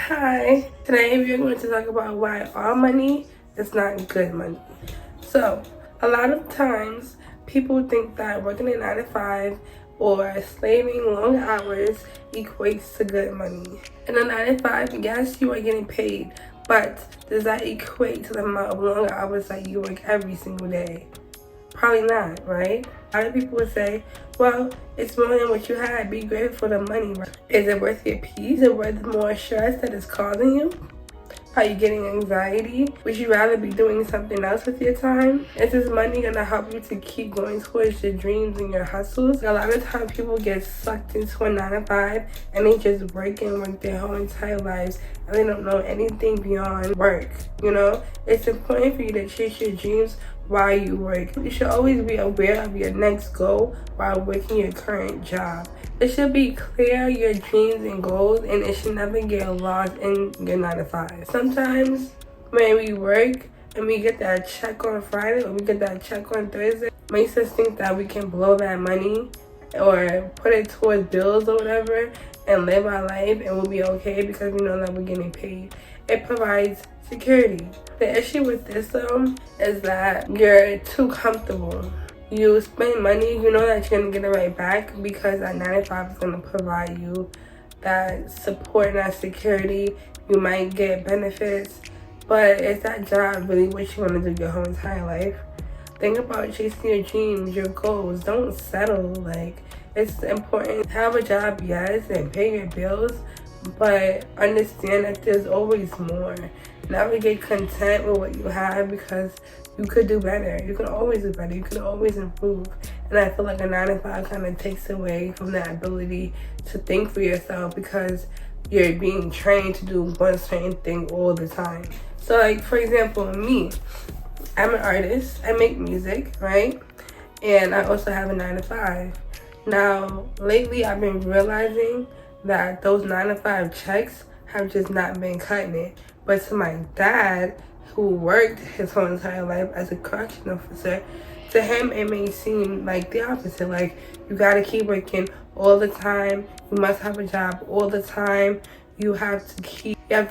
Hi, today we're going to talk about why all money is not good money. So, a lot of times people think that working a 9 to 5 or slaving long hours equates to good money. In a 9 to 5, yes, you are getting paid, but does that equate to the amount of long hours that you work every single day? Probably not, right? A lot of people would say, well, it's more than what you had. Be grateful for the money. Is it worth your peace? Is it worth more stress that it's causing you? Are you getting anxiety? Would you rather be doing something else with your time? Is this money gonna help you to keep going towards your dreams and your hustles? A lot of times people get sucked into a 9 to 5 and they just work their whole entire lives and they don't know anything beyond work. You know, it's important for you to chase your dreams while you work. You should always be aware of your next goal while working your current job. It should be clear your dreams and goals, and it should never get lost in your 9 to 5. Sometimes when we work and we get that check on Friday or we get that check on Thursday, it makes us think that we can blow that money or put it towards bills or whatever and live our life and we'll be okay because we know that we're getting paid. It provides security. The issue with this though is that you're too comfortable. You spend money, you know that you're gonna get it right back because that 9 to 5 is gonna provide you that support and that security. You might get benefits, but is that job really what you want to do your whole entire life? Think about chasing your dreams, your goals. Don't settle. Like, it's important to have a job, yes, and pay your bills, but understand that there's always more. Never get content with what you have because you could do better. You could always do better. You could always improve. And I feel like a 9 to 5 kind of takes away from that ability to think for yourself because you're being trained to do one certain thing all the time. So, like, for example, me, I'm an artist. I make music, right? And I also have a 9 to 5. Now, lately, I've been realizing that those 9 to 5 checks have just not been cutting it. But to my dad, who worked his whole entire life as a correction officer, to him it may seem like the opposite. Like, you gotta keep working all the time. You must have a job all the time. You have to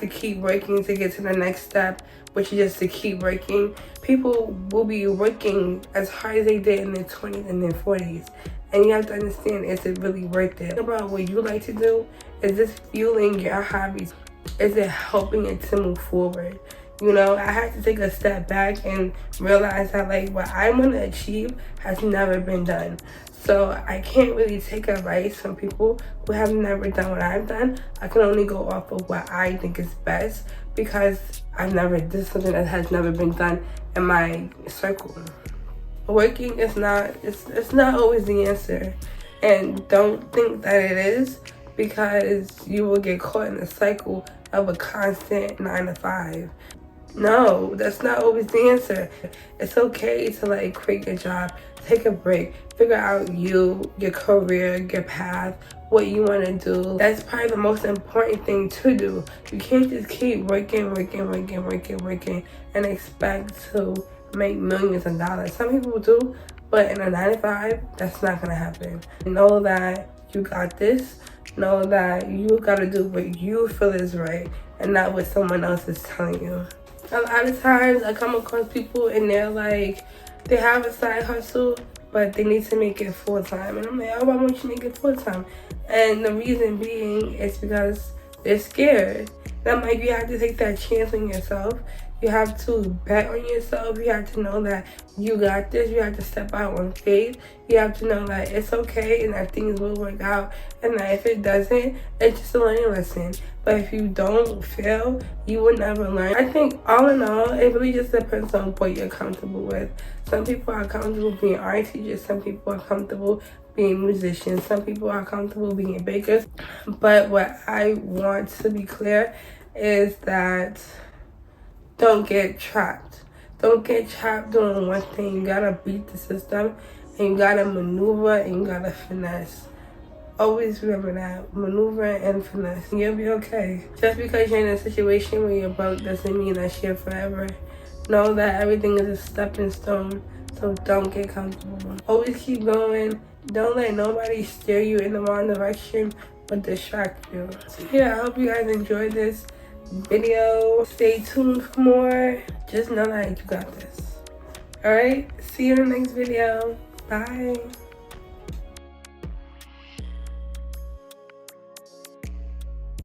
keep working to get to the next step, which is just to keep working. People will be working as hard as they did in their 20s and their 40s. And you have to understand, is it really worth it? Think about what you like to do. Is this fueling your hobbies? Is it helping it to move forward? You know, I had to take a step back and realize that, like, what I want to achieve has never been done. So I can't really take advice from people who have never done what I've done. I can only go off of what I think is best because this is something that has never been done in my circle. Working is it's not always the answer. And don't think that it is, because you will get caught in the cycle of a constant 9 to 5. No, that's not always the answer. It's okay to, like, quit your job, take a break, figure out your career, your path, what you want to do. That's probably the most important thing to do. You can't just keep working and expect to make millions of dollars. Some people do, but in a 9 to 5, that's not gonna happen. Know that you got this. Know that you gotta do what you feel is right and not what someone else is telling you. A lot of times I come across people and they're like, they have a side hustle, but they need to make it full time. And I'm like, oh, why won't you make it full time? And the reason being is because they're scared. And I'm like, you have to take that chance on yourself. You have to bet on yourself. You have to know that you got this. You have to step out on faith. You have to know that it's okay and that things will work out. And that if it doesn't, it's just a learning lesson. But if you don't fail, you will never learn. I think all in all, it really just depends on what you're comfortable with. Some people are comfortable being art teachers. Some people are comfortable being musicians. Some people are comfortable being bakers. But what I want to be clear is that don't get trapped. Don't get trapped doing one thing. You gotta beat the system, and you gotta maneuver, and you gotta finesse. Always remember that. Maneuver and finesse. And you'll be okay. Just because you're in a situation where you're broke doesn't mean that you're forever. Know that everything is a stepping stone, so don't get comfortable. Always keep going. Don't let nobody steer you in the wrong direction but distract you. So yeah, I hope you guys enjoyed this. video. Stay tuned for more. Just know that you got this. Alright, see you in the next video. Bye.